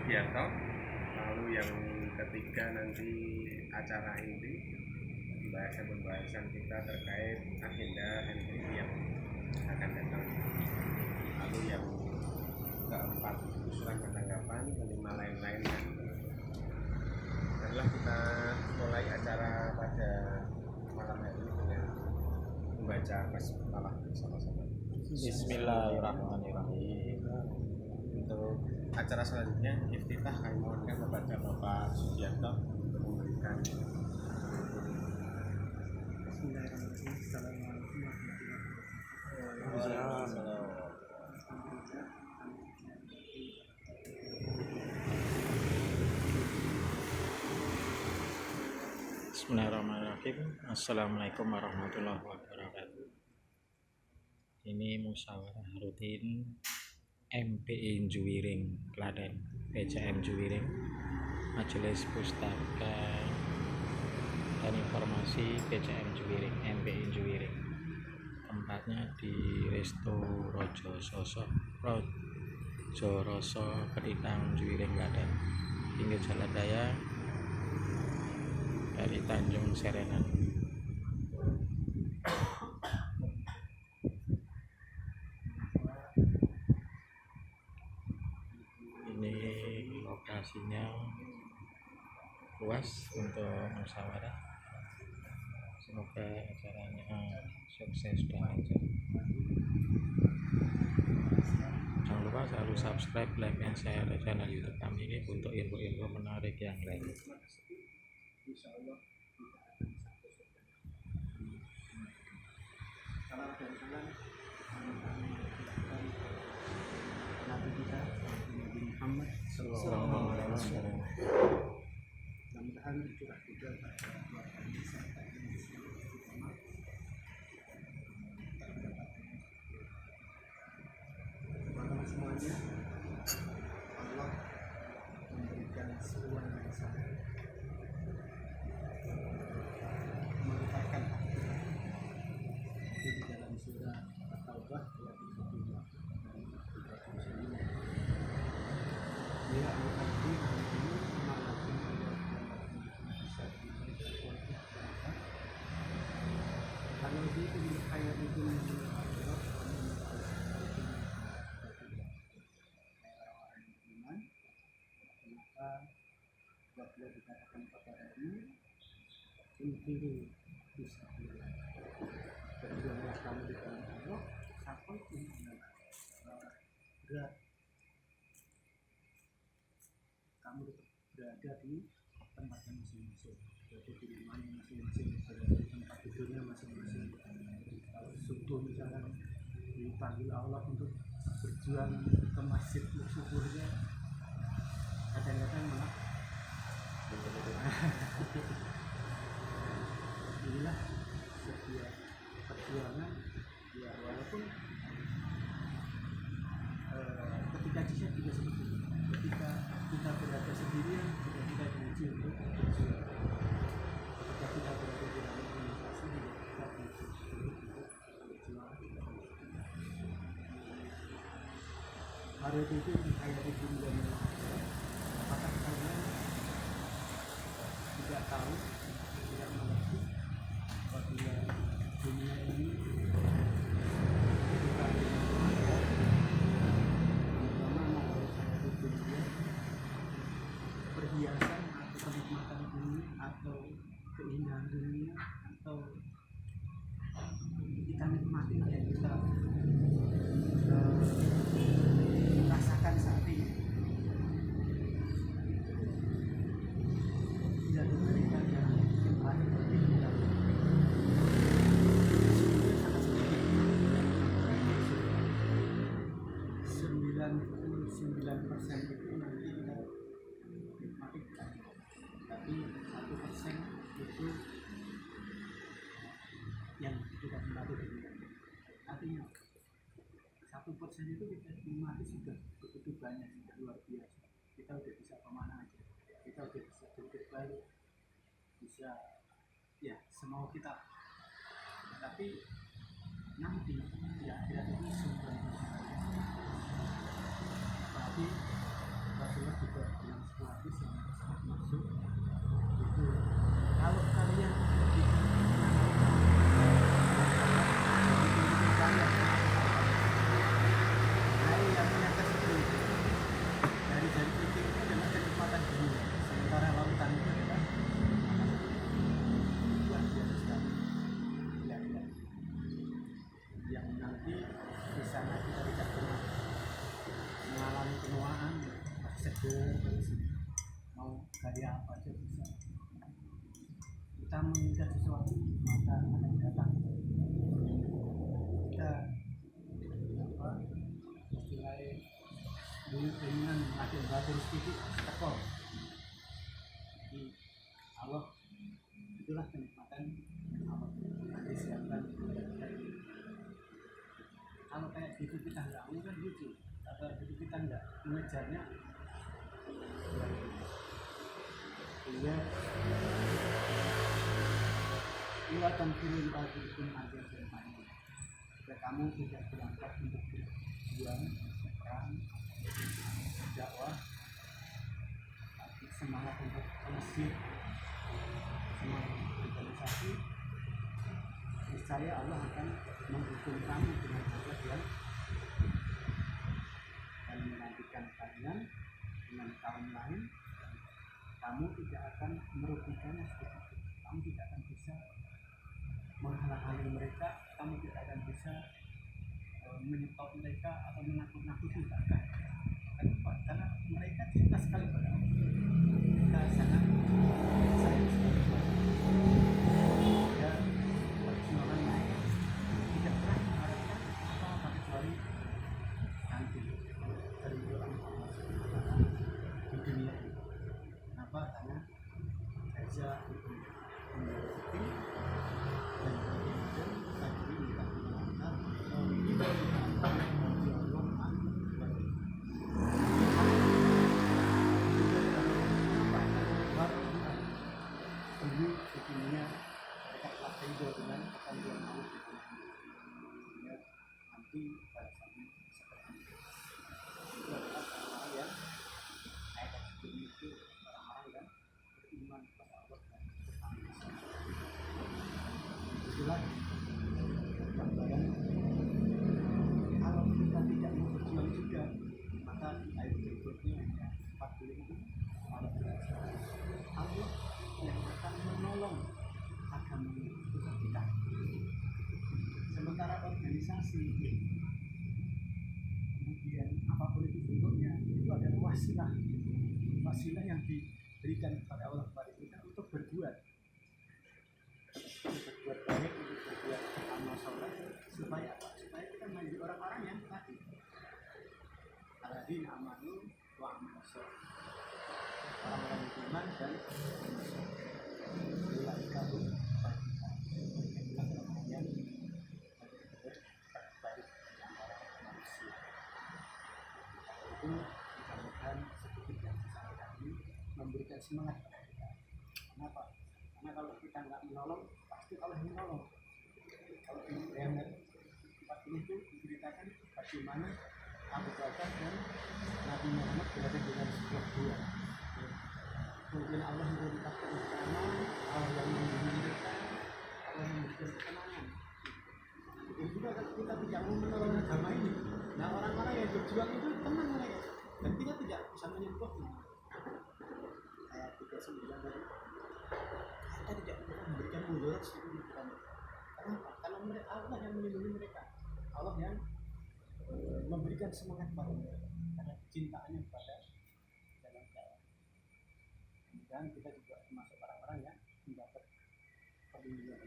Sugiarto. Lalu yang ketiga nanti acara inti, pembahasan kita terkait agenda MTQ yang akan datang. Lalu yang keempat usulan ketanggapan, kelima lain-lain. Setelah kita mulai acara pada malam hari ini dengan membaca basmalah bersama-sama. Bismillahirrahmanirrahim. Untuk acara selanjutnya iftitah kami mohonkan kepada Bapak Sugiarto untuk memberikan. Bismillahirrahmanirrahim. Assalamualaikum warahmatullahi wabarakatuh. Bismillahirrahmanirrahim. Assalamualaikum warahmatullahi wabarakatuh. Ini musyawarah rutin MPI Juwiring Klaten, PCM Juwiring, Majelis Pustaka dan Informasi PCM Juwiring, MPI Juwiring. Tempatnya di Resto Rojo Roso Ketitang Juwiring Klaten, pinggir jalan raya dari Tanjung Serenan. Ini lokasinya luas untuk musyawarah. Semoga acaranya sukses dan lancar. Jangan lupa selalu subscribe, like, and share channel YouTube kami ini untuk info-info menarik yang lain. Insyaallah salam dan salam Nabi kita Nabi Muhammad Sallallahu alaihi wasallam. Mudah-mudahan curah juga pada keluarga serta teman-teman semuanya. Allah memberikan seruan yang sangat mengatakan di dalam surah At-Taubah ayat 32. Ya ayyuhalladzina amanu kalau itu ayat itu maka apabila dikatakan kepada ini intiru bisa berjuanglah kamu di dalam Allah sampai berat kamu berada di tempat masing-masing, berada di rumahnya masing-masing, berada di tempat tidurnya masing-masing. Kalau subuh misalnya dipanggil Allah untuk berjuang ke masjid subuhnya, kadang-kadang malah inilah setiap perjuangan ya, walaupun ketika jihad juga seperti itu. Ketika kita berada sendirian juga kita diuji untuk berjuang. Ketika kita berada di dalam organisasi juga kita diuji untuk berjuang. Hari itu di ayat itu menjadi apakah kalian tidak tahu, tidak mengerti apabila dunia ini bukan perhiasan atau kenikmatan dunia atau keindahan dunia atau kita nikmati yang kita rasakan saat ini tidak diberikan yang terakhir seperti kita sangat sedikit 99% itu nanti kita nikmati, tapi 1% itu yang kita nikmati. Artinya 1% itu kita nikmati sudah begitu banyak, sudah luar biasa. Kita udah bisa kemana aja, kita udah bisa berpikir balik, bisa ya semau kita. Tapi nanti di akhirat itu sumber apalagi Rasulullah juga nanti di sana kita tidak pernah mengalami penuaan, seger terus mau gaya apa aja bisa. Kita menginginkan sesuatu maka akan datang. Kita apa istilahnya dengan lagi batu sedikit tekor. Jadi Allah itulah kenikmatan Allah disiapkan. Kalau kayak gitu kita nggak mau kan lucu. Kalau gitu kita nggak mengejarnya, iya. Iwatan kirim bagi pun ajar dan panjang. Jika kamu tidak berangkat untuk berjuang, perang, dakwah, semangat untuk masjid, semangat organisasi, niscaya Allah akan menghukum kamu dengan azab yang dan menantikan kalian dengan kaum lain. Kamu tidak akan merugikannya sedikit. Kamu tidak akan bisa menghalang-halangi mereka. Kamu tidak akan bisa menyetop mereka atau menakut-nakuti mereka. Kenapa? Karena mereka cinta sekali pada Allah. Kita sangat sayang sekali pada ya, perjuangan mereka tidak pernah mengharapkan apa-apa kecuali nanti keridhaan Allah di dunia ini. Kenapa? Karena saja itu rezeki dan kemudian tadi minta dimaafkan kita mereka telah ridho dengan apa yang Allah berikan. Ya, nanti pada saatnya seperti itu. Itu adalah orang-orang yang ayat sebelum itu orang-orang yang beriman kepada Allah dan bertanggung. Itulah gambaran kalau kita tidak mau berjuang juga, maka di ayat berikutnya 40 itu Allah berkata, Allah yang akan menolong agama ini bukan kita. Sementara organisasi kemudian apapun itu bentuknya itu adalah wasilah yang diberikan kepada Allah kepada kita untuk berbuat baik, untuk berbuat amal soleh supaya apa? Supaya kita menjadi orang-orang yang tadi alladzina amanu wa amilus soleh, orang-orang yang beriman dan ulaika hum yang terbaik di antara manusia. Itu mudah-mudahan sedikit yang saya tadi memberikan semangat kepada kita. Kenapa? Karena kalau kita nggak menolong, pasti Allah yang menolong. Kalau di Muhammad 40 itu diceritakan bagaimana Abu Bakar dan Nabi Muhammad berada dengan sebuah gua. Kemudian Allah memerintahkan bersama, Allah yang melindungi mereka, Allah yang memberikan ketenangan. Begitu juga kalau kita tidak mau menolong agama ini, nah orang-orang yang berjuang itu tenang mereka, dan kita tidak bisa menyentuhnya. Ayat 39 tadi, kita tidak pernah memberikan mudarat sedikit kepada mereka. Kenapa? Karena mereka Allah yang melindungi mereka, Allah yang memberikan semangat kepada mereka, karena cintaannya kepada jalan dakwah. Dan kita juga termasuk orang-orang yang mendapat perlindungan.